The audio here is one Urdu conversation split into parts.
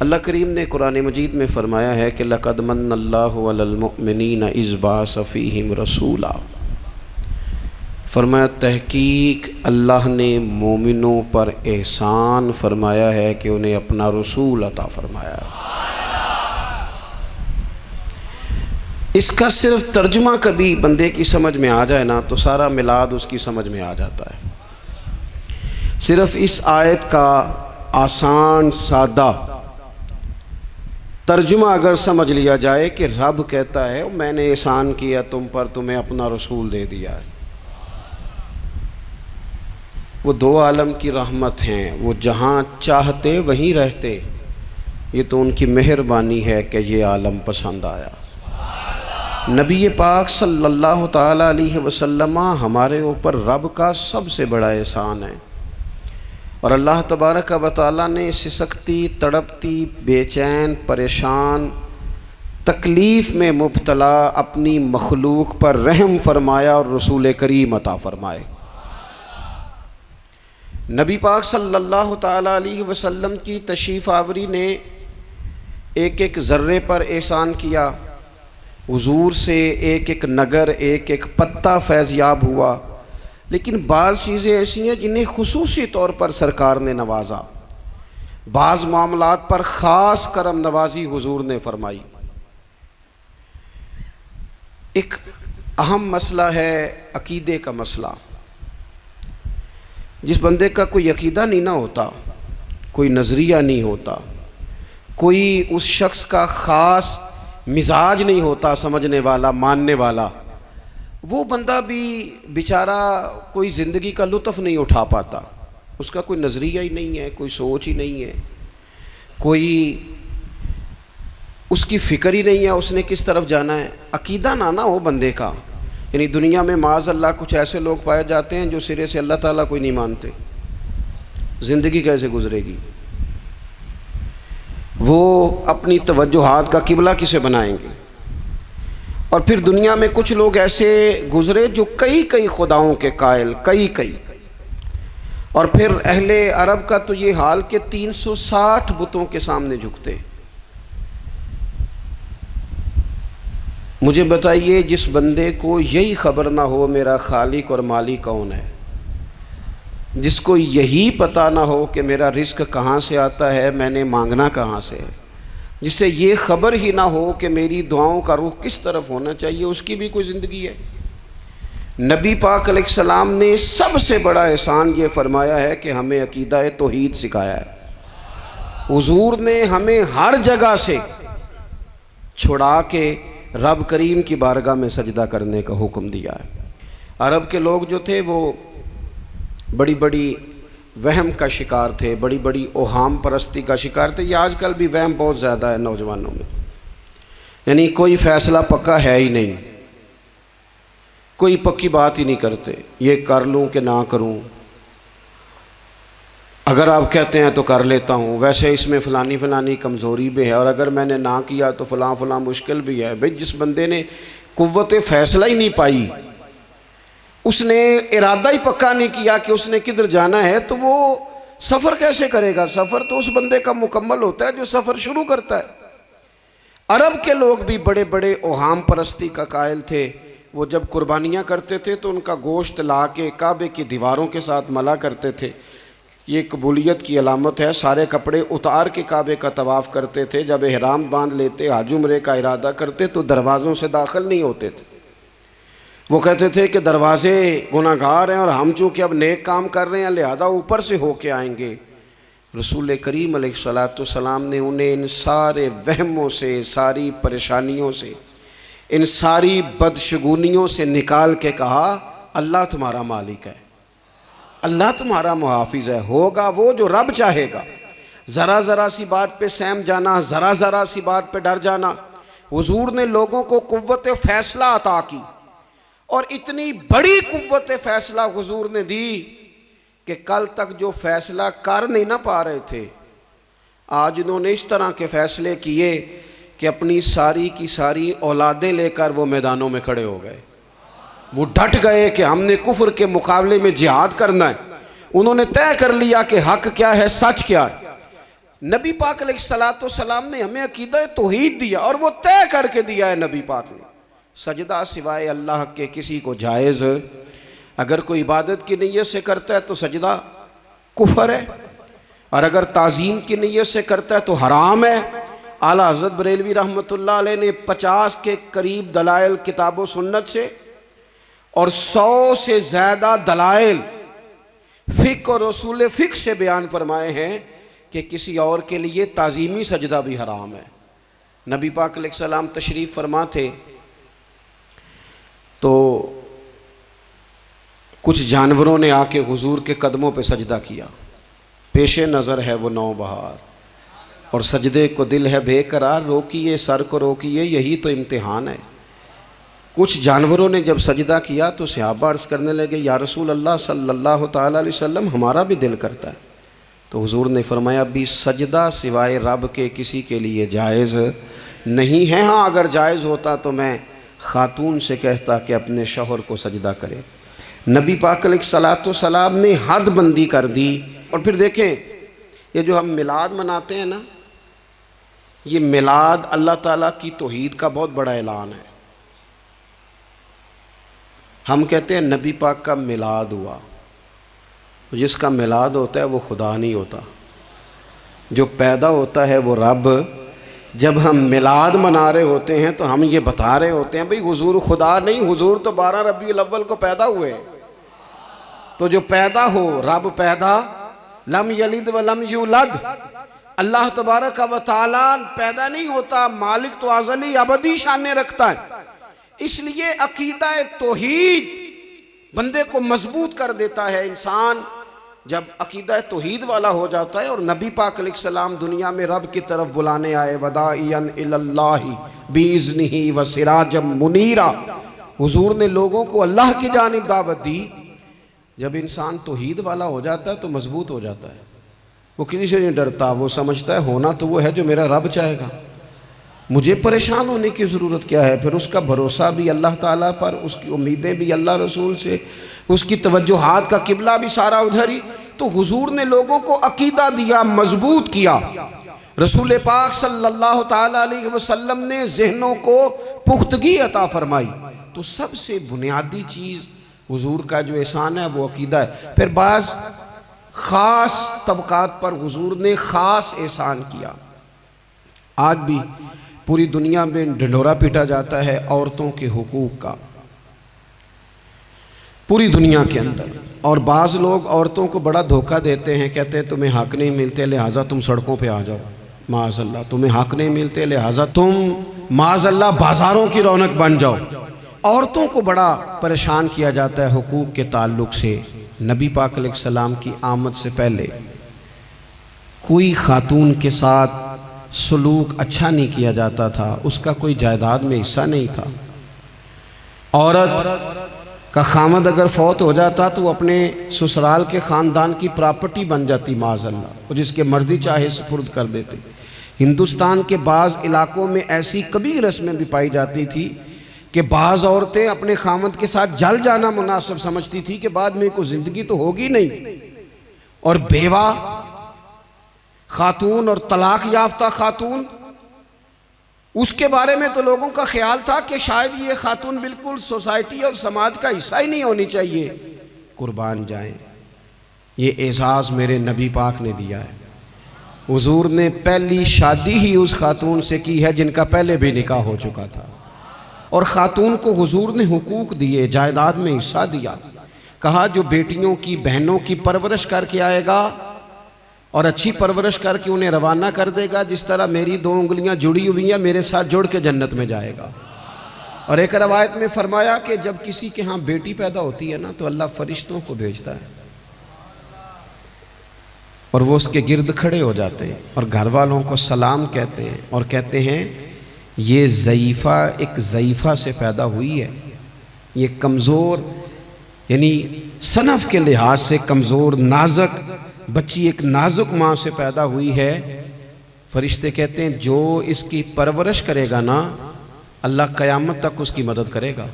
اللہ کریم نے قرآن مجید میں فرمایا ہے کہ لَقَدْ مَنَّ اللَّهُ عَلَى الْمُؤْمِنِينَ إِذْ بَعَثَ فِيهِمْ رَسُولًا، فرمایا تحقیق اللہ نے مومنوں پر احسان فرمایا ہے کہ انہیں اپنا رسول عطا فرمایا ہے۔ اس کا صرف ترجمہ کبھی بندے کی سمجھ میں آ جائے نا تو سارا میلاد اس کی سمجھ میں آ جاتا ہے۔ صرف اس آیت کا آسان سادہ ترجمہ اگر سمجھ لیا جائے کہ رب کہتا ہے میں نے احسان کیا تم پر، تمہیں اپنا رسول دے دیا ہے۔ وہ دو عالم کی رحمت ہیں، وہ جہاں چاہتے وہیں رہتے، یہ تو ان کی مہربانی ہے کہ یہ عالم پسند آیا۔ نبی پاک صلی اللہ تعالیٰ علیہ وسلم ہمارے اوپر رب کا سب سے بڑا احسان ہے، اور اللہ تبارک و تعالیٰ نے سسکتی، تڑپتی، بے چین، پریشان، تکلیف میں مبتلا اپنی مخلوق پر رحم فرمایا اور رسول کریم عطا فرمائے۔ نبی پاک صلی اللہ تعالیٰ علیہ وسلم کی تشریف آوری نے ایک ایک ذرے پر احسان کیا، حضور سے ایک ایک نگر، ایک ایک پتا فیضیاب ہوا، لیکن بعض چیزیں ایسی ہیں جنہیں خصوصی طور پر سرکار نے نوازا، بعض معاملات پر خاص کرم نوازی حضور نے فرمائی۔ ایک اہم مسئلہ ہے عقیدے کا مسئلہ۔ جس بندے کا کوئی عقیدہ نہیں نہ ہوتا، کوئی نظریہ نہیں ہوتا، کوئی اس شخص کا خاص مزاج نہیں ہوتا سمجھنے والا، ماننے والا، وہ بندہ بھی بیچارہ کوئی زندگی کا لطف نہیں اٹھا پاتا۔ اس کا کوئی نظریہ ہی نہیں ہے، کوئی سوچ ہی نہیں ہے، کوئی اس کی فکر ہی نہیں ہے اس نے کس طرف جانا ہے۔ عقیدہ نہ ہو بندے کا، یعنی دنیا میں معاذ اللہ کچھ ایسے لوگ پائے جاتے ہیں جو سرے سے اللہ تعالیٰ کوئی نہیں مانتے، زندگی کیسے گزرے گی؟ وہ اپنی توجہات کا قبلہ کسے بنائیں گے؟ اور پھر دنیا میں کچھ لوگ ایسے گزرے جو کئی خداؤں کے قائل، کئی، اور پھر اہل عرب کا تو یہ حال کہ 360 بتوں کے سامنے جھکتے۔ مجھے بتائیے جس بندے کو یہی خبر نہ ہو میرا خالق اور مالک کون ہے، جس کو یہی پتہ نہ ہو کہ میرا رزق کہاں سے آتا ہے، میں نے مانگنا کہاں سے ہے، جس سے یہ خبر ہی نہ ہو کہ میری دعاؤں کا رخ کس طرف ہونا چاہیے، اس کی بھی کوئی زندگی ہے؟ نبی پاک علیہ السلام نے سب سے بڑا احسان یہ فرمایا ہے کہ ہمیں عقیدہ توحید سکھایا ہے۔ حضور نے ہمیں ہر جگہ سے چھڑا کے رب کریم کی بارگاہ میں سجدہ کرنے کا حکم دیا ہے۔ عرب کے لوگ جو تھے وہ بڑی بڑی وہم کا شکار تھے، بڑی بڑی اوہام پرستی کا شکار تھے۔ یہ آج کل بھی وہم بہت زیادہ ہے نوجوانوں میں، یعنی کوئی فیصلہ پکا ہے ہی نہیں، کوئی پکی بات ہی نہیں کرتے، یہ کر لوں کہ نہ کروں، اگر آپ کہتے ہیں تو کر لیتا ہوں، ویسے اس میں فلانی کمزوری بھی ہے، اور اگر میں نے نہ کیا تو فلاں مشکل بھی ہے۔ بھئی جس بندے نے قوت فیصلہ ہی نہیں پائی، اس نے ارادہ ہی پکا نہیں کیا کہ اس نے کدھر جانا ہے، تو وہ سفر کیسے کرے گا؟ سفر تو اس بندے کا مکمل ہوتا ہے جو سفر شروع کرتا ہے۔ عرب کے لوگ بھی بڑے بڑے اوہام پرستی کا قائل تھے۔ وہ جب قربانیاں کرتے تھے تو ان کا گوشت لا کے کعبے کی دیواروں کے ساتھ ملا کرتے تھے، یہ قبولیت کی علامت ہے۔ سارے کپڑے اتار کے کعبے کا طواف کرتے تھے، جب احرام باندھ لیتے، حج عمرے کا ارادہ کرتے تو دروازوں سے داخل نہیں ہوتے تھے۔ وہ کہتے تھے کہ دروازے گناہگار ہیں اور ہم چونکہ اب نیک کام کر رہے ہیں لہذا اوپر سے ہو کے آئیں گے۔ رسول کریم علیہ السلام نے انہیں ان سارے وہموں سے، ساری پریشانیوں سے، ان ساری بدشگونیوں سے نکال کے کہا اللہ تمہارا مالک ہے، اللہ تمہارا محافظ ہے، ہوگا وہ جو رب چاہے گا۔ ذرا سی بات پہ سہم جانا، ذرا سی بات پہ ڈر جانا۔ حضور نے لوگوں کو قوت فیصلہ عطا کی، اور اتنی بڑی قوت فیصلہ حضور نے دی کہ کل تک جو فیصلہ کر نہیں نہ پا رہے تھے، آج انہوں نے اس طرح کے فیصلے کیے کہ اپنی ساری کی ساری اولادیں لے کر وہ میدانوں میں کھڑے ہو گئے۔ وہ ڈٹ گئے کہ ہم نے کفر کے مقابلے میں جہاد کرنا ہے۔ انہوں نے طے کر لیا کہ حق کیا ہے، سچ کیا ہے۔ نبی پاک علیہ الصلوۃ والسلام نے ہمیں عقیدہ توحید دیا اور وہ طے کر کے دیا ہے نبی پاک نے، سجدہ سوائے اللہ کے کسی کو جائز، اگر کوئی عبادت کی نیت سے کرتا ہے تو سجدہ کفر ہے، اور اگر تعظیم کی نیت سے کرتا ہے تو حرام ہے۔ اعلیٰ حضرت بریلوی رحمۃ اللہ علیہ نے 50 کے قریب دلائل کتاب و سنت سے اور 100 سے زیادہ دلائل فقہ اور اصول فقہ سے بیان فرمائے ہیں کہ کسی اور کے لیے تعظیمی سجدہ بھی حرام ہے۔ نبی پاک علیہ السلام تشریف فرما تھے تو کچھ جانوروں نے آ کے حضور کے قدموں پہ سجدہ کیا، پیش نظر ہے وہ نوبہار اور سجدے کو دل ہے بے قرار، روکیے سر کو روکیے یہی تو امتحان ہے۔ کچھ جانوروں نے جب سجدہ کیا تو صحابہ عرض کرنے لگے یا رسول اللہ صلی اللہ تعالیٰ علیہ وسلم ہمارا بھی دل کرتا ہے، تو حضور نے فرمایا بھی سجدہ سوائے رب کے کسی کے لیے جائز نہیں ہے، ہاں اگر جائز ہوتا تو میں خاتون سے کہتا کہ اپنے شوہر کو سجدہ کرے۔ نبی پاک علیہ الصلوۃ والسلام نے حد بندی کر دی۔ اور پھر دیکھیں یہ جو ہم میلاد مناتے ہیں نا، یہ میلاد اللہ تعالیٰ کی توحید کا بہت بڑا اعلان ہے۔ ہم کہتے ہیں نبی پاک کا میلاد ہوا، جس کا میلاد ہوتا ہے وہ خدا نہیں ہوتا، جو پیدا ہوتا ہے وہ رب۔ جب ہم میلاد منا رہے ہوتے ہیں تو ہم یہ بتا رہے ہوتے ہیں بھئی حضور خدا نہیں، حضور تو 12 ربیع الاول کو پیدا ہوئے، تو جو پیدا ہو رب پیدا، لم یلد ولم یولد، اللہ تبارک و تعالیٰ پیدا نہیں ہوتا، مالک تو ازلی ابدی شانیں رکھتا ہے۔ اس لیے عقیدہ توحید بندے کو مضبوط کر دیتا ہے۔ انسان جب عقیدہ توحید والا ہو جاتا ہے، اور نبی پاک علیہ السلام دنیا میں رب کی طرف بلانے آئے، وداعیا الی اللہ باذنہ وسراجا منیرا، حضور نے لوگوں کو اللہ کی جانب دعوت دی۔ جب انسان توحید والا ہو جاتا ہے تو مضبوط ہو جاتا ہے، وہ کسی سے نہیں ڈرتا، وہ سمجھتا ہے ہونا تو وہ ہے جو میرا رب چاہے گا، مجھے پریشان ہونے کی ضرورت کیا ہے۔ پھر اس کا بھروسہ بھی اللہ تعالیٰ پر، اس کی امیدیں بھی اللہ رسول سے، اس کی توجہات کا قبلہ بھی سارا ادھر ہی۔ تو حضور نے لوگوں کو عقیدہ دیا، مضبوط کیا۔ رسول پاک صلی اللہ تعالیٰ علیہ وسلم نے ذہنوں کو پختگی عطا فرمائی۔ تو سب سے بنیادی چیز حضور کا جو احسان ہے وہ عقیدہ ہے۔ پھر بعض خاص طبقات پر حضور نے خاص احسان کیا۔ آج بھی پوری دنیا میں ڈنڈورا پیٹا جاتا ہے عورتوں کے حقوق کا، پوری دنیا کے اندر، اور بعض لوگ عورتوں کو بڑا دھوکہ دیتے ہیں، کہتے ہیں تمہیں حق نہیں ملتے لہٰذا تم سڑکوں پہ آ جاؤ، معاذ اللہ، تمہیں حق نہیں ملتے لہٰذا تم معاذ اللہ بازاروں کی رونق بن جاؤ۔ عورتوں کو بڑا پریشان کیا جاتا ہے حقوق کے تعلق سے۔ نبی پاک علیہ السلام کی آمد سے پہلے کوئی خاتون کے ساتھ سلوک اچھا نہیں کیا جاتا تھا، اس کا کوئی جائیداد میں حصہ نہیں تھا۔ عورت کا خامد اگر فوت ہو جاتا تو وہ اپنے سسرال کے خاندان کی پراپرٹی بن جاتی معاذ اللہ، اور جس کے مرضی چاہے سپرد کر دیتے۔ ہندوستان کے بعض علاقوں میں ایسی کبھی رسمیں بھی پائی جاتی تھی کہ بعض عورتیں اپنے خامد کے ساتھ جل جانا مناسب سمجھتی تھی کہ بعد میں کوئی زندگی تو ہوگی نہیں، اور بیوہ خاتون اور طلاق یافتہ خاتون، اس کے بارے میں تو لوگوں کا خیال تھا کہ شاید یہ خاتون بالکل سوسائٹی اور سماج کا حصہ ہی نہیں ہونی چاہیے۔ قربان جائیں، یہ اعزاز میرے نبی پاک نے دیا ہے۔ حضور نے پہلی شادی ہی اس خاتون سے کی ہے جن کا پہلے بھی نکاح ہو چکا تھا، اور خاتون کو حضور نے حقوق دیے، جائیداد میں حصہ دیا۔ کہا جو بیٹیوں کی بہنوں کی پرورش کر کے آئے گا اور اچھی پرورش کر کے انہیں روانہ کر دے گا، جس طرح میری 2 انگلیاں جڑی ہوئی ہیں میرے ساتھ جڑ کے جنت میں جائے گا۔ اور ایک روایت میں فرمایا کہ جب کسی کے ہاں بیٹی پیدا ہوتی ہے نا تو اللہ فرشتوں کو بھیجتا ہے، اور وہ اس کے گرد کھڑے ہو جاتے ہیں اور گھر والوں کو سلام کہتے ہیں، اور کہتے ہیں یہ ضعیفہ ایک ضعیفہ سے پیدا ہوئی ہے، یہ کمزور یعنی صنف کے لحاظ سے کمزور نازک بچی ایک نازک ماں سے پیدا ہوئی ہے۔ فرشتے کہتے ہیں جو اس کی پرورش کرے گا نا اللہ قیامت تک اس کی مدد کرے گا،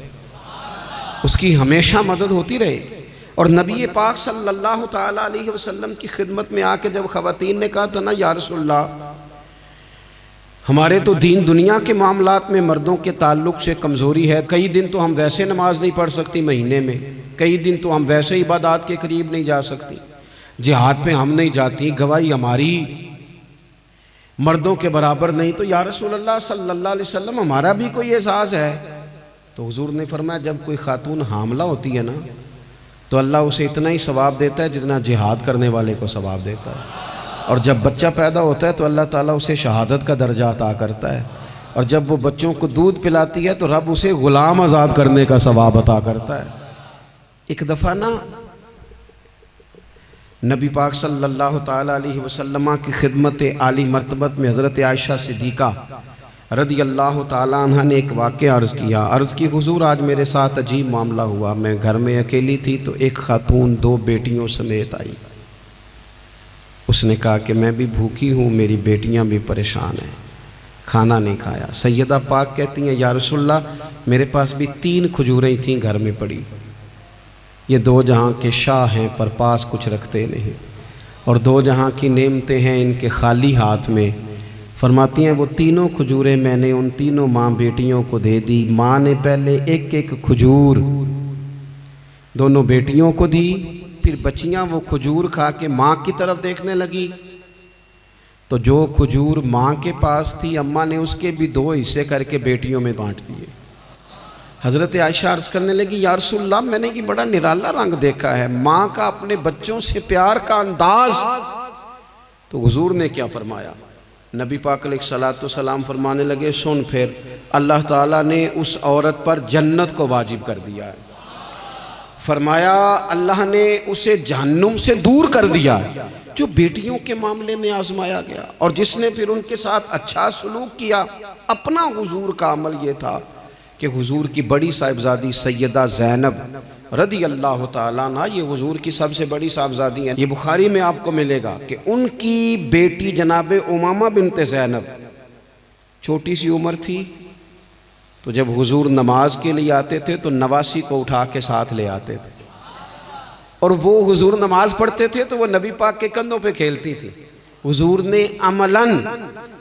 اس کی ہمیشہ مدد ہوتی رہے۔ اور نبی پاک صلی اللہ تعالیٰ علیہ وسلم کی خدمت میں آ کے جب خواتین نے کہا تو نا یا رسول اللہ ہمارے تو دین دنیا کے معاملات میں مردوں کے تعلق سے کمزوری ہے، کئی دن تو ہم ویسے نماز نہیں پڑھ سکتی مہینے میں، کئی دن تو ہم ویسے عبادات کے قریب نہیں جا سکتی، جہاد پہ ہم نہیں جاتی، گواہی ہماری مردوں کے برابر نہیں، تو یا رسول اللہ صلی اللہ علیہ وسلم ہمارا بھی کوئی اعزاز ہے؟ تو حضور نے فرمایا جب کوئی خاتون حاملہ ہوتی ہے نا تو اللہ اسے اتنا ہی ثواب دیتا ہے جتنا جہاد کرنے والے کو ثواب دیتا ہے، اور جب بچہ پیدا ہوتا ہے تو اللہ تعالیٰ اسے شہادت کا درجہ عطا کرتا ہے، اور جب وہ بچوں کو دودھ پلاتی ہے تو رب اسے غلام آزاد کرنے کا ثواب عطا کرتا ہے۔ ایک دفعہ نا نبی پاک صلی اللہ تعالیٰ علیہ وسلم کی خدمت عالی مرتبت میں حضرت عائشہ صدیقہ رضی اللہ تعالیٰ عنہ نے ایک واقعہ عرض کیا، عرض کی حضور آج میرے ساتھ عجیب معاملہ ہوا، میں گھر میں اکیلی تھی تو ایک خاتون 2 بیٹیوں سمیت آئی، اس نے کہا کہ میں بھی بھوکی ہوں، میری بیٹیاں بھی پریشان ہیں، کھانا نہیں کھایا۔ سیدہ پاک کہتی ہیں یا رسول اللہ میرے پاس بھی 3 کھجوریں تھیں گھر میں پڑی، یہ 2 جہاں کے شاہ ہیں پر پاس کچھ رکھتے نہیں، اور 2 جہاں کی نعمتیں ہیں ان کے خالی ہاتھ میں۔ فرماتی ہیں وہ 3 کھجوریں میں نے ان 3 ماں بیٹیوں کو دے دی، ماں نے پہلے ایک کھجور دونوں بیٹیوں کو دی، پھر بچیاں وہ کھجور کھا کے ماں کی طرف دیکھنے لگی تو جو کھجور ماں کے پاس تھی اماں نے اس کے بھی 2 حصے کر کے بیٹیوں میں بانٹ دیے۔ حضرت عائشہ عرض کرنے لگی یا رسول اللہ میں نے یہ بڑا نرالا رنگ دیکھا ہے، ماں کا اپنے بچوں سے پیار کا انداز۔ تو حضور نے کیا فرمایا؟ نبی پاک علیہ السلام فرمانے لگے سن پھر اللہ تعالیٰ نے اس عورت پر جنت کو واجب کر دیا ہے، فرمایا اللہ نے اسے جہنم سے دور کر دیا جو بیٹیوں کے معاملے میں آزمایا گیا، اور جس نے پھر ان کے ساتھ اچھا سلوک کیا۔ اپنا حضور کا عمل یہ تھا کہ حضور کی بڑی صاحبزادی سیدہ زینب رضی اللہ تعالیٰ عنہ یہ حضور کی سب سے بڑی صاحبزادی ہیں، یہ بخاری میں آپ کو ملے گا کہ ان کی بیٹی جناب امامہ بنت زینب چھوٹی سی عمر تھی، تو جب حضور نماز کے لیے آتے تھے تو نواسی کو اٹھا کے ساتھ لے آتے تھے، اور وہ حضور نماز پڑھتے تھے تو وہ نبی پاک کے کندھوں پہ کھیلتی تھی۔ حضور نے عملاً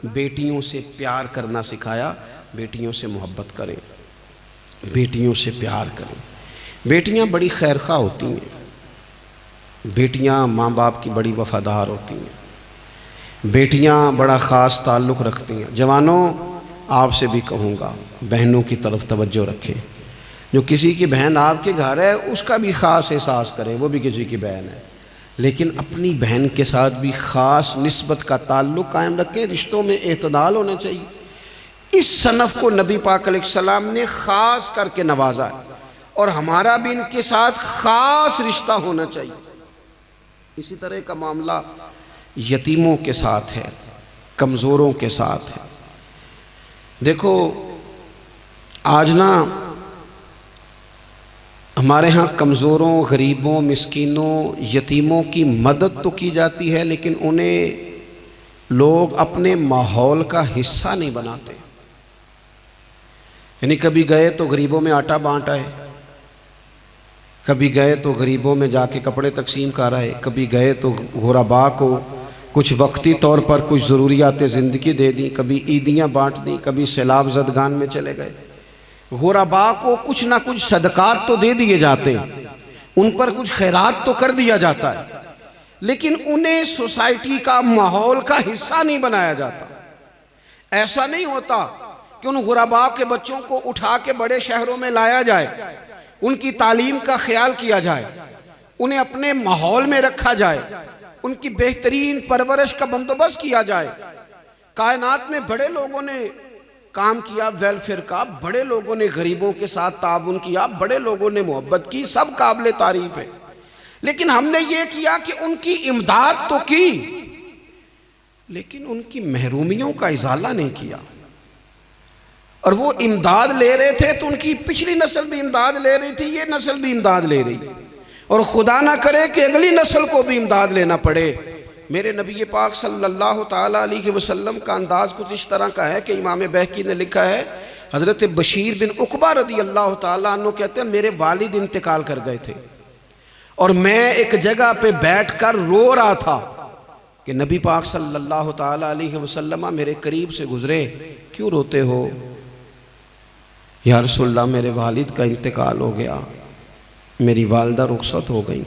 بیٹیوں سے پیار کرنا سکھایا، بیٹیوں سے محبت کریں، بیٹیوں سے پیار کریں۔ بیٹیاں بڑی خیرخواہ ہوتی ہیں، بیٹیاں ماں باپ کی بڑی وفادار ہوتی ہیں، بیٹیاں بڑا خاص تعلق رکھتی ہیں۔ جوانوں آپ سے بھی کہوں گا بہنوں کی طرف توجہ رکھیں، جو کسی کی بہن آپ کے گھر ہے اس کا بھی خاص احساس کریں، وہ بھی کسی کی بہن ہے، لیکن اپنی بہن کے ساتھ بھی خاص نسبت کا تعلق قائم رکھیں، رشتوں میں اعتدال ہونا چاہیے۔ اس صنف کو نبی پاک علیہ السلام نے خاص کر کے نوازا ہے، اور ہمارا بھی ان کے ساتھ خاص رشتہ ہونا چاہیے۔ اسی طرح کا معاملہ یتیموں کے ساتھ ہے، کمزوروں کے ساتھ ہے۔ دیکھو آج نا ہمارے ہاں کمزوروں، غریبوں، مسکینوں، یتیموں کی مدد تو کی جاتی ہے، لیکن انہیں لوگ اپنے ماحول کا حصہ نہیں بناتے۔ یعنی کبھی گئے تو غریبوں میں آٹا بانٹ آئے، کبھی گئے تو غریبوں میں جا کے کپڑے تقسیم کر آئے، کبھی گئے تو غرباء کو کچھ وقتی طور پر کچھ ضروریات زندگی دے دیں، کبھی عیدیاں بانٹ دیں، کبھی سیلاب زدگان میں چلے گئے۔ غرباء کو کچھ نہ کچھ صدقات تو دے دیے جاتے ہیں، ان پر کچھ خیرات تو کر دیا جاتا ہے، لیکن انہیں سوسائٹی کا ماحول کا حصہ نہیں بنایا جاتا۔ ایسا نہیں ہوتا کہ ان غرباء کے بچوں کو اٹھا کے بڑے شہروں میں لایا جائے، ان کی تعلیم کا خیال کیا جائے، انہیں اپنے ماحول میں رکھا جائے، ان کی بہترین پرورش کا بندوبست کیا جائے۔ کائنات میں بڑے لوگوں نے کام کیا ویلفیئر کا، بڑے لوگوں نے غریبوں کے ساتھ تعاون کیا، بڑے لوگوں نے محبت کی، سب قابل تعریف ہے، لیکن ہم نے یہ کیا کہ ان کی امداد تو کی، لیکن ان کی محرومیوں کا ازالہ نہیں کیا۔ اور وہ امداد لے رہے تھے تو ان کی پچھلی نسل بھی امداد لے رہی تھی، یہ نسل بھی امداد لے رہی، اور خدا نہ کرے کہ اگلی نسل کو بھی امداد لینا پڑے۔ میرے نبی پاک صلی اللہ تعالیٰ علیہ وسلم کا انداز کچھ اس طرح کا ہے کہ امام بہقی نے لکھا ہے، حضرت بشیر بن عقبہ رضی اللہ تعالیٰ عنہ کہتے ہیں میرے والد انتقال کر گئے تھے، اور میں ایک جگہ پہ بیٹھ کر رو رہا تھا کہ نبی پاک صلی اللہ تعالیٰ علیہ وسلم میرے قریب سے گزرے، کیوں روتے ہو؟ یا رسول اللہ میرے والد کا انتقال ہو گیا، میری والدہ رخصت ہو گئی۔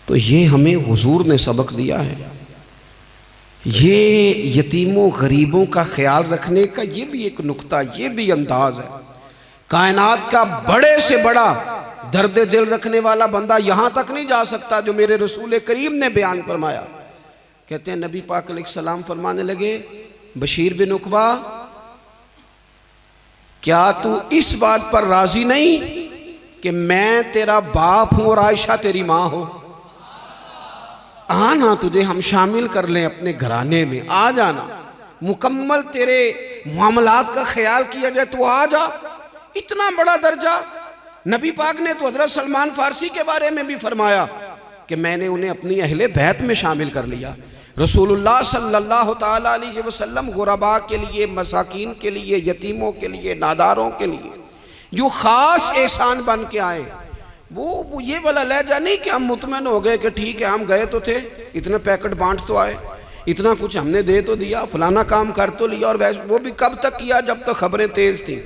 تو یہ ہمیں حضور نے سبق دیا ہے، یہ یتیموں غریبوں کا خیال رکھنے کا یہ بھی ایک نقطہ، یہ بھی انداز ہے۔ کائنات کا بڑے سے بڑا درد دل رکھنے والا بندہ یہاں تک نہیں جا سکتا جو میرے رسول کریم نے بیان فرمایا۔ کہتے ہیں نبی پاک علیہ السلام فرمانے لگے، بشیر بن عقبہ کیا تو اس بات پر راضی نہیں کہ میں تیرا باپ ہوں اور عائشہ تیری ماں ہو؟ آنا تجھے ہم شامل کر لیں اپنے گھرانے میں، آ جانا، مکمل تیرے معاملات کا خیال کیا جائے، تو آ جا۔ اتنا بڑا درجہ۔ نبی پاک نے تو حضرت سلمان فارسی کے بارے میں بھی فرمایا کہ میں نے انہیں اپنی اہل بیت میں شامل کر لیا۔ رسول اللہ صلی اللہ تعالیٰ علیہ وسلم غرباء کے لیے، مساکین کے لیے، یتیموں کے لیے، ناداروں کے لیے جو خاص احسان بن کے آئے، وہ یہ والا لہجہ نہیں کہ ہم مطمئن ہو گئے کہ ٹھیک ہے ہم گئے تو تھے، اتنے پیکٹ بانٹ تو آئے، اتنا کچھ ہم نے دے تو دیا، فلانا کام کر تو لیا، اور وہ بھی کب تک کیا؟ جب تک خبریں تیز تھیں۔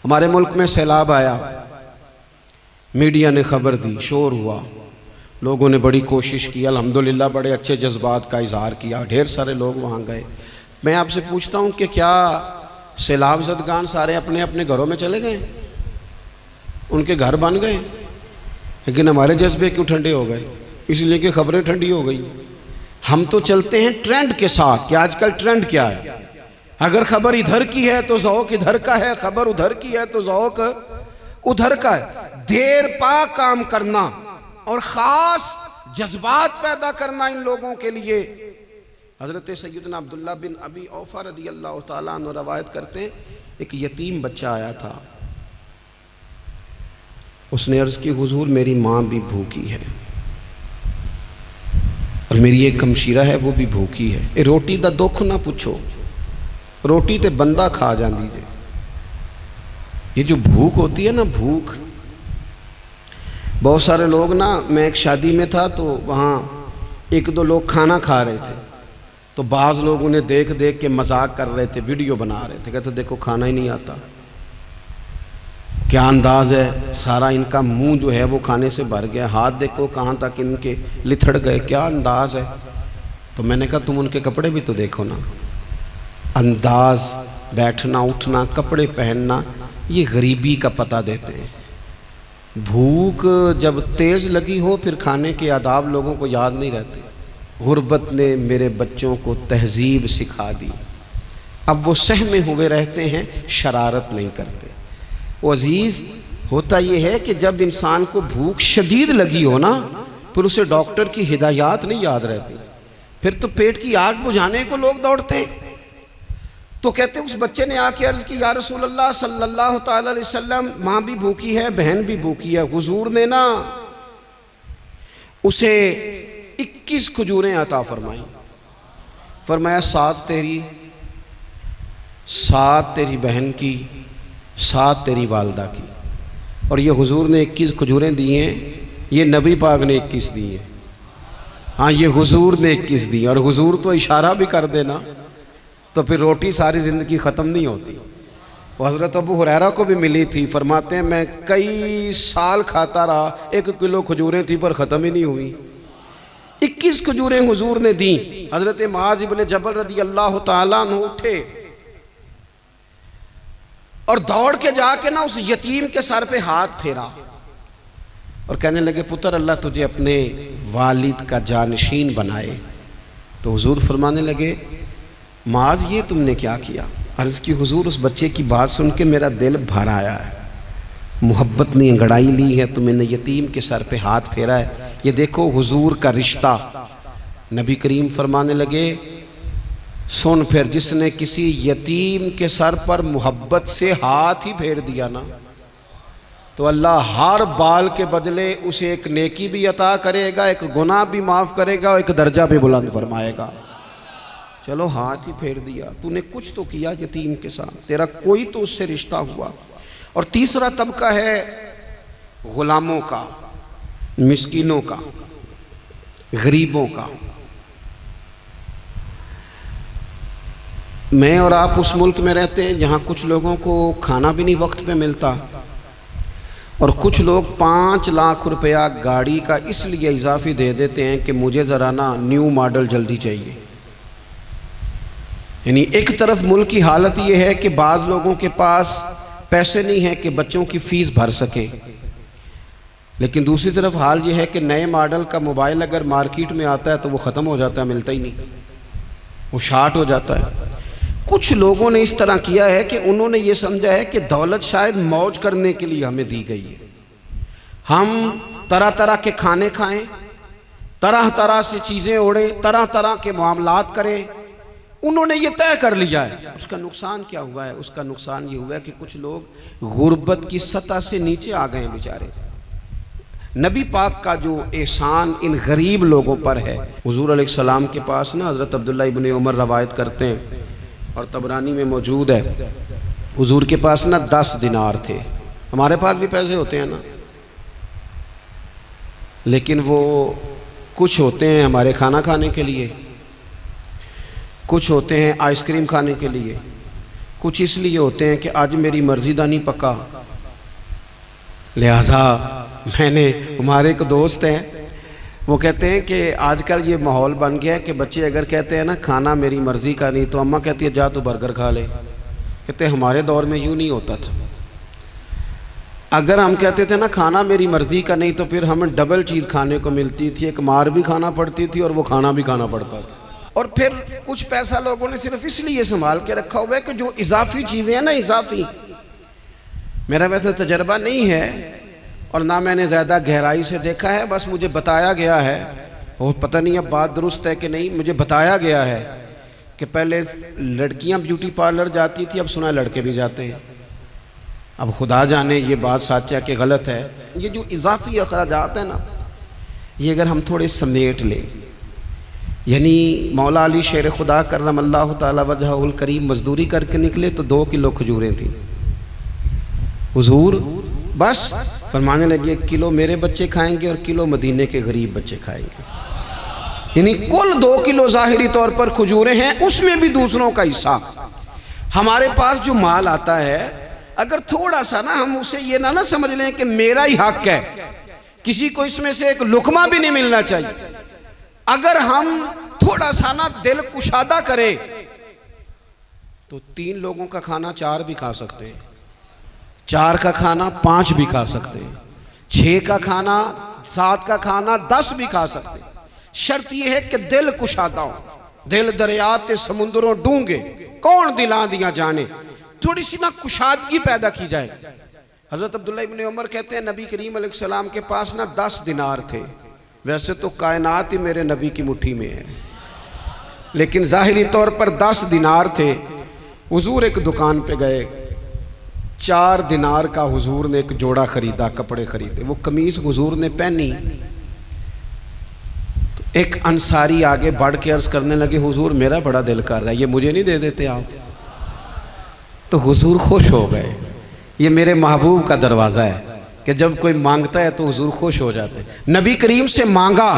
ہمارے ملک میں سیلاب آیا، میڈیا نے خبر دی، شور ہوا، لوگوں نے بڑی کوشش کی، الحمدللہ بڑے اچھے جذبات کا اظہار کیا، ڈھیر سارے لوگ وہاں گئے۔ میں آپ سے پوچھتا ہوں کہ کیا سیلاب زدگان سارے اپنے اپنے گھروں میں چلے گئے؟ ان کے گھر بن گئے؟ لیکن ہمارے جذبے کیوں ٹھنڈے ہو گئے؟ اس لیے کہ خبریں ٹھنڈی ہو گئی۔ ہم تو چلتے ہیں ٹرینڈ کے ساتھ کہ آج کل ٹرینڈ کیا ہے، اگر خبر ادھر کی ہے تو ذوق ادھر کا ہے، خبر ادھر کی ہے تو ذوق ادھر کا ہے۔ دیر پا کام کرنا اور خاص جذبات پیدا کرنا ان لوگوں کے لیے۔ حضرت سیدنا عبداللہ بن ابی اوفا رضی اللہ تعالیٰ عنہ روایت کرتے ہیں، ایک یتیم بچہ آیا تھا، اس نے عرض کی حضور میری ماں بھی بھوکی ہے اور میری ایک ہمشیرہ ہے وہ بھی بھوکی ہے، اے روٹی دا دکھ نہ پوچھو، روٹی تے بندہ کھا جاندی جے۔ یہ جو بھوک ہوتی ہے نا، بھوک، بہت سارے لوگ نا، میں ایک شادی میں تھا تو وہاں ایک دو لوگ کھانا کھا رہے تھے، تو بعض لوگ انہیں دیکھ دیکھ کے مذاق کر رہے تھے، ویڈیو بنا رہے تھے، کہتے دیکھو کھانا ہی نہیں آتا، کیا انداز ہے، سارا ان کا منہ جو ہے وہ کھانے سے بھر گیا، ہاتھ دیکھو کہاں تک ان کے لتھڑ گئے، کیا انداز ہے۔ تو میں نے کہا تم ان کے کپڑے بھی تو دیکھو نا، انداز، بیٹھنا اٹھنا، کپڑے پہننا، یہ غریبی کا پتہ دیتے ہیں۔ بھوک جب تیز لگی ہو پھر کھانے کے آداب لوگوں کو یاد نہیں رہتے۔ غربت نے میرے بچوں کو تہذیب سکھا دی، اب وہ سہمے ہوئے رہتے ہیں، شرارت نہیں کرتے۔ وہ عزیز ہوتا یہ ہے کہ جب انسان کو بھوک شدید لگی ہو نا، پھر اسے ڈاکٹر کی ہدایات نہیں یاد رہتی، پھر تو پیٹ کی آگ بجھانے کو لوگ دوڑتے ہیں۔ تو کہتے اس بچے نے آ کے عرض کی، یا رسول اللہ صلی اللہ تعالی علیہ وسلم ماں بھی بھوکی ہے، بہن بھی بھوکی ہے۔ حضور نے نا اسے 21 کھجوریں عطا فرمائیں، فرمایا 7 تیری، 7 تیری بہن کی، 7 تیری والدہ کی۔ اور یہ حضور نے 21 کھجوریں دی ہیں، یہ نبی پاک نے 21 دی ہیں، ہاں یہ حضور نے 21 دی، اور حضور تو اشارہ بھی کر دینا تو پھر روٹی ساری زندگی ختم نہیں ہوتی۔ وہ حضرت ابو ہریرہ کو بھی ملی تھی، فرماتے ہیں میں کئی سال کھاتا رہا، 1 کلو کھجوریں تھی پر ختم ہی نہیں ہوئی۔ 21 کھجوریں حضور نے دیں۔ حضرت معاذ بن جبل رضی اللہ تعالیٰ عنہ اٹھے اور دوڑ کے جا کے نا اس یتیم کے سر پہ ہاتھ پھیرا اور کہنے لگے پتر اللہ تجھے اپنے والد کا جانشین بنائے۔ تو حضور فرمانے لگے معاذ یہ تم نے کیا کیا؟ عرض کی حضور اس بچے کی بات سن کے میرا دل بھر آیا ہے، محبت نے انگڑائی لی ہے تو میں نے یتیم کے سر پہ ہاتھ پھیرا ہے۔ یہ دیکھو حضور کا رشتہ۔ نبی کریم فرمانے لگے سن پھر جس نے کسی یتیم کے سر پر محبت سے ہاتھ ہی پھیر دیا نا تو اللہ ہر بال کے بدلے اسے ایک نیکی بھی عطا کرے گا، ایک گناہ بھی معاف کرے گا، اور ایک درجہ بھی بلند فرمائے گا۔ چلو ہاتھ ہی پھیر دیا، تو نے کچھ تو کیا یتیم کے ساتھ، تیرا کوئی تو اس سے رشتہ ہوا۔ اور تیسرا طبقہ ہے غلاموں کا۔ مسکینوں کا، غریبوں کا۔ میں اور آپ اس ملک میں رہتے ہیں جہاں کچھ لوگوں کو کھانا بھی نہیں وقت پہ ملتا، اور کچھ لوگ 5 لاکھ روپیہ گاڑی کا اس لیے اضافی دے دیتے ہیں کہ مجھے ذرا نا نیو ماڈل جلدی چاہیے۔ یعنی ایک طرف ملک کی حالت یہ ہے کہ بعض لوگوں کے پاس پیسے نہیں ہیں کہ بچوں کی فیس بھر سکے، لیکن دوسری طرف حال یہ ہے کہ نئے ماڈل کا موبائل اگر مارکیٹ میں آتا ہے تو وہ ختم ہو جاتا ہے، ملتا ہی نہیں، وہ شارٹ ہو جاتا ہے۔ کچھ لوگوں نے اس طرح کیا ہے کہ انہوں نے یہ سمجھا ہے کہ دولت شاید موج کرنے کے لیے ہمیں دی گئی ہے، ہم طرح طرح کے کھانے کھائیں، طرح طرح سے چیزیں اوڑیں، طرح طرح کے معاملات کریں۔ انہوں نے یہ طے کر لیا ہے۔ اس کا نقصان کیا ہوا ہے؟ اس کا نقصان یہ ہوا ہے کہ کچھ لوگ غربت کی سطح سے نیچے آ گئے ہیں بیچارے۔ نبی پاک کا جو احسان ان غریب لوگوں پر ہے، حضور علیہ السلام کے پاس نا حضرت عبداللہ ابن عمر روایت کرتے ہیں اور طبرانی میں موجود ہے، حضور کے پاس نا 10 دینار تھے۔ ہمارے پاس بھی پیسے ہوتے ہیں نا، لیکن وہ کچھ ہوتے ہیں ہمارے کھانا کھانے کے لیے، کچھ ہوتے ہیں آئس کریم کھانے کے لیے، کچھ اس لیے ہوتے ہیں کہ آج میری مرضی دا نہیں پکا، لہٰذا میں نے، ہمارے ایک دوست ہیں وہ کہتے ہیں کہ آج کل یہ ماحول بن گیا ہے کہ بچے اگر کہتے ہیں نا کھانا میری مرضی کا نہیں، تو اماں کہتی ہے جا تو برگر کھا لے۔ کہتے ہیں ہمارے دور میں یوں نہیں ہوتا تھا، اگر ہم کہتے تھے نا کھانا میری مرضی کا نہیں تو پھر ہمیں ڈبل چیز کھانے کو ملتی تھی، ایک مار بھی کھانا پڑتی تھی اور وہ کھانا بھی کھانا پڑتا تھا۔ اور پھر کچھ پیسہ لوگوں نے صرف اس لیے سنبھال کے رکھا ہوا ہے کہ جو اضافی چیزیں ہیں نا، اضافی، میرا ویسے تجربہ نہیں ہے اور نہ میں نے زیادہ گہرائی سے دیکھا ہے، بس مجھے بتایا گیا ہے، اور پتہ نہیں اب بات درست ہے کہ نہیں، مجھے بتایا گیا ہے کہ پہلے لڑکیاں بیوٹی پارلر جاتی تھی، اب سنا لڑکے بھی جاتے ہیں۔ اب خدا جانے یہ بات سچ ہے کہ غلط ہے۔ یہ جو اضافی اخراجات ہیں نا، یہ اگر ہم تھوڑے سمیٹ لیں، یعنی مولا علی شیر خدا کرم اللہ تعالی وجہہ الکریم مزدوری کر کے نکلے تو 2 کلو کھجوریں تھیں، حضور بس فرمانے لگے 1 کلو میرے بچے کھائیں گے اور کلو مدینے کے غریب بچے کھائیں گے، یعنی کل 2 کلو ظاہری طور پر کھجوریں ہیں، اس میں بھی دوسروں کا حصہ۔ ہمارے پاس جو مال آتا ہے اگر تھوڑا سا نا ہم اسے یہ نہ سمجھ لیں کہ میرا ہی حق ہے، کسی کو اس میں سے ایک لقمہ بھی نہیں ملنا چاہیے، اگر ہم تھوڑا سا نا دل کشادہ کریں تو 3 لوگوں کا کھانا 4 بھی کھا سکتے ہیں، 4 کا کھانا 5 بھی کھا سکتے ہیں، 6 کا کھانا 7 کا کھانا 10 بھی کھا سکتے ہیں۔ شرط یہ ہے کہ دل کشادہ ہو، دل دریات سمندروں ڈونگے کون دلاں دیا جانے، تھوڑی سی نا کشادگی پیدا کی جائے۔ حضرت عبداللہ ابن عمر کہتے ہیں نبی کریم علیہ السلام کے پاس نا 10 دینار تھے، ویسے تو کائنات ہی میرے نبی کی مٹھی میں ہے، لیکن ظاہری طور پر 10 دینار تھے۔ حضور ایک دکان پہ گئے، 4 دینار کا حضور نے ایک جوڑا خریدا، کپڑے خریدے، وہ قمیض حضور نے پہنی تو ایک انصاری آگے بڑھ کے عرض کرنے لگے حضور میرا بڑا دل کر رہا ہے، یہ مجھے نہیں دے دیتے آپ؟ تو حضور خوش ہو گئے، یہ میرے محبوب کا دروازہ ہے کہ جب کوئی مانگتا ہے تو حضور خوش ہو جاتے ہیں۔ نبی کریم سے مانگا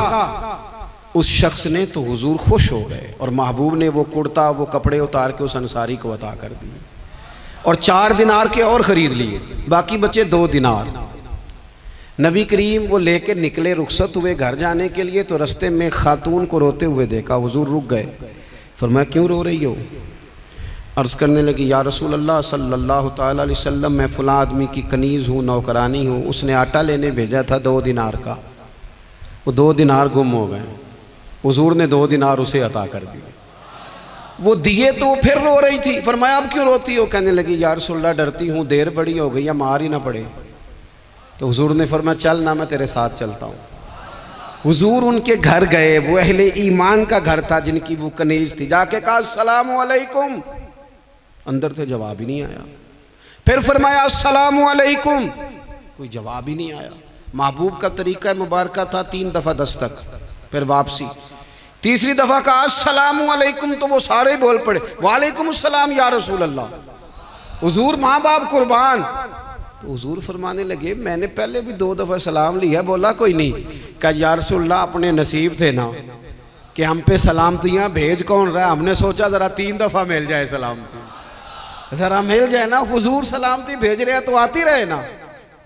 اس شخص نے تو حضور خوش ہو گئے، اور محبوب نے وہ کرتا وہ کپڑے اتار کے اس انصاری کو عطا کر دیے، اور 4 دینار کے اور خرید لیے، باقی بچے 2 دینار۔ نبی کریم وہ لے کے نکلے، رخصت ہوئے گھر جانے کے لیے، تو رستے میں خاتون کو روتے ہوئے دیکھا، حضور رک گئے، فرمایا کیوں رو رہی ہو؟ عرض کرنے لگی یا رسول اللہ صلی اللہ تعالی علیہ وسلم میں فلاں آدمی کی کنیز ہوں، نوکرانی ہوں، اس نے آٹا لینے بھیجا تھا 2 دینار کا، وہ 2 دینار گم ہو گئے، حضور نے 2 دینار اسے عطا کر دیے، وہ دیے تو پھر رو رہی تھی، فرمایا اب کیوں روتی ہو؟ کہنے لگی یا رسول اللہ ڈرتی ہوں دیر بڑی ہو گئی یا مار ہی نہ پڑے۔ تو حضور نے فرمایا چل نہ میں تیرے ساتھ چلتا ہوں۔ حضور ان کے گھر گئے، وہ اہل ایمان کا گھر تھا جن کی وہ کنیز تھی، جا کے کہا السلام علیکم، اندر سے جواب ہی نہیں آیا، پھر فرمایا السلام علیکم، کوئی جواب ہی نہیں آیا۔ محبوب کا طریقہ مبارکہ تھا 3 دفعہ دستک، پھر واپسی، تیسری دفعہ کہا السلام علیکم تو وہ سارے بول پڑے وعلیکم السلام یا رسول اللہ۔ حضور ماں باپ قربان، تو حضور فرمانے لگے میں نے پہلے بھی 2 دفعہ سلام لیا، بولا کوئی نہیں۔ کہا یا رسول اللہ اپنے نصیب تھے نا کہ ہم پہ سلامتیاں بھیج کون رہا ہے، ہم نے سوچا ذرا 3 دفعہ مل جائے سلامتی، ذرا مل جائے نا، حضور سلامتی بھیج رہے ہیں تو آتی رہے نا۔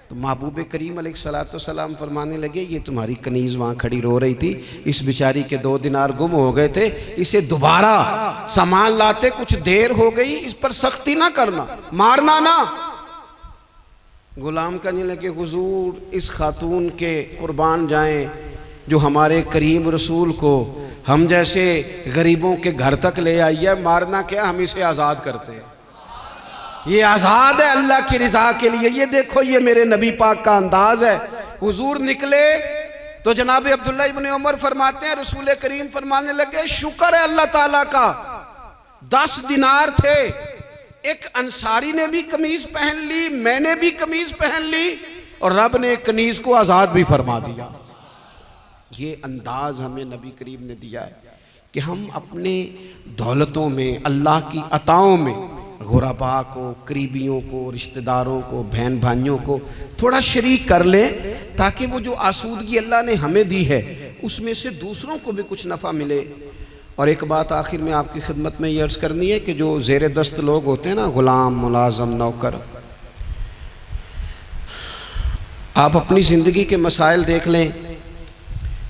تو محبوب کریم علیہ السلام فرمانے لگے یہ تمہاری کنیز وہاں کھڑی رو رہی تھی، اس بیچاری کے 2 دینار گم ہو گئے تھے، اسے دوبارہ سامان لاتے کچھ دیر ہو گئی، اس پر سختی نہ کرنا، مارنا نہ۔ غلام کہنے لگے حضور اس خاتون کے قربان جائیں جو ہمارے کریم رسول کو ہم جیسے غریبوں کے گھر تک لے آئی ہے، مارنا کیا، ہم اسے آزاد کرتے ہیں، یہ آزاد ہے اللہ کی رضا کے لیے۔ یہ دیکھو یہ میرے نبی پاک کا انداز ہے۔ حضور نکلے تو جناب عبداللہ ابن عمر فرماتے ہیں رسول کریم فرمانے لگے شکر ہے اللہ تعالیٰ کا، 10 دینار تھے، ایک انصاری نے بھی قمیض پہن لی، میں نے بھی قمیض پہن لی، اور رب نے ایک کنیز کو آزاد بھی فرما دیا۔ یہ انداز ہمیں نبی کریم نے دیا ہے کہ ہم اپنے دولتوں میں، اللہ کی عطاؤں میں غرباء کو، قریبیوں کو، رشتہ داروں کو، بہن بھائیوں کو تھوڑا شریک کر لیں، تاکہ وہ جو آسودگی اللہ نے ہمیں دی ہے اس میں سے دوسروں کو بھی کچھ نفع ملے۔ اور ایک بات آخر میں آپ کی خدمت میں یہ عرض کرنی ہے کہ جو زیر دست لوگ ہوتے ہیں نا، غلام، ملازم، نوکر، آپ اپنی زندگی کے مسائل دیکھ لیں،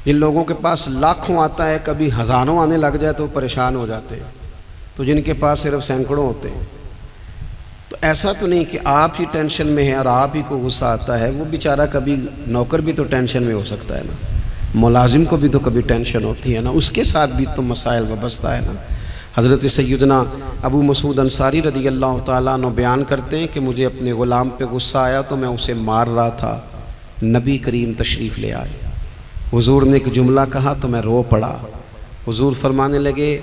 جن لوگوں کے پاس لاکھوں آتا ہے کبھی ہزاروں آنے لگ جائے تو پریشان ہو جاتے ہیں، تو جن کے پاس صرف سینکڑوں ہوتے ہیں، تو ایسا تو نہیں کہ آپ ہی ٹینشن میں ہیں اور آپ ہی کو غصہ آتا ہے، وہ بیچارہ کبھی نوکر بھی تو ٹینشن میں ہو سکتا ہے نا، ملازم کو بھی تو کبھی ٹینشن ہوتی ہے نا، اس کے ساتھ بھی تو مسائل وابستہ ہے نا۔ حضرت سیدنا ابو مسعود انصاری رضی اللہ تعالیٰ عنہ بیان کرتے ہیں کہ مجھے اپنے غلام پہ غصہ آیا تو میں اسے مار رہا تھا، نبی کریم تشریف لے آئے، حضور نے ایک جملہ کہا تو میں رو پڑا۔ حضور فرمانے لگے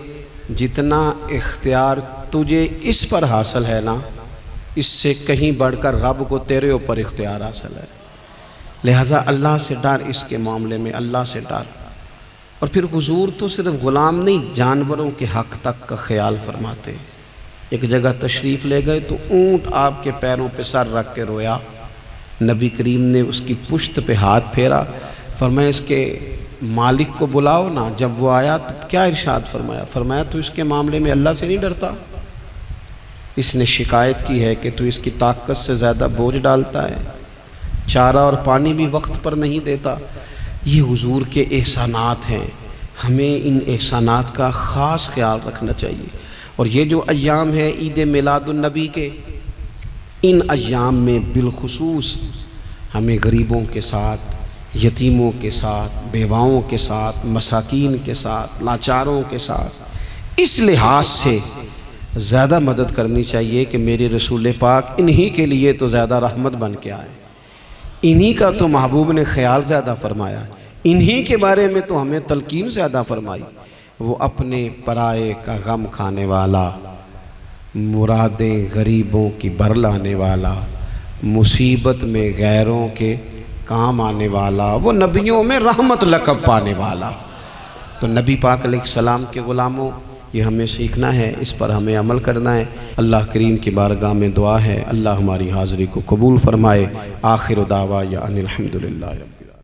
جتنا اختیار تجھے اس پر حاصل ہے نا، اس سے کہیں بڑھ کر رب کو تیرے اوپر اختیار حاصل ہے، لہٰذا اللہ سے ڈر، اس کے معاملے میں اللہ سے ڈر۔ اور پھر حضور تو صرف غلام نہیں، جانوروں کے حق تک کا خیال فرماتے۔ ایک جگہ تشریف لے گئے تو اونٹ آپ کے پیروں پہ سر رکھ کے رویا، نبی کریم نے اس کی پشت پہ ہاتھ پھیرا، فرمایا اس کے مالک کو بلاؤ نا۔ جب وہ آیا تو کیا ارشاد فرمایا؟ فرمایا تو اس کے معاملے میں اللہ سے نہیں ڈرتا، اس نے شکایت کی ہے کہ تو اس کی طاقت سے زیادہ بوجھ ڈالتا ہے، چارہ اور پانی بھی وقت پر نہیں دیتا۔ یہ حضور کے احسانات ہیں، ہمیں ان احسانات کا خاص خیال رکھنا چاہیے۔ اور یہ جو ایام ہے عید میلاد النبی کے، ان ایام میں بالخصوص ہمیں غریبوں کے ساتھ، یتیموں کے ساتھ، بیواؤں کے ساتھ، مساکین کے ساتھ، لاچاروں کے ساتھ اس لحاظ سے زیادہ مدد کرنی چاہیے کہ میرے رسول پاک انہی کے لیے تو زیادہ رحمت بن کے آئے، انہی کا تو محبوب نے خیال زیادہ فرمایا، انہی کے بارے میں تو ہمیں تلقین زیادہ فرمائی۔ وہ اپنے پرائے کا غم کھانے والا، مرادیں غریبوں کی بھر لانے والا، مصیبت میں غیروں کے کام آنے والا، وہ نبیوں میں رحمت لقب پانے والا۔ تو نبی پاک علیہ السلام کے غلاموں، یہ ہمیں سیکھنا ہے، اس پر ہمیں عمل کرنا ہے۔ اللہ کریم کی بارگاہ میں دعا ہے اللہ ہماری حاضری کو قبول فرمائے۔ آخر دعوانا ان الحمدللہ۔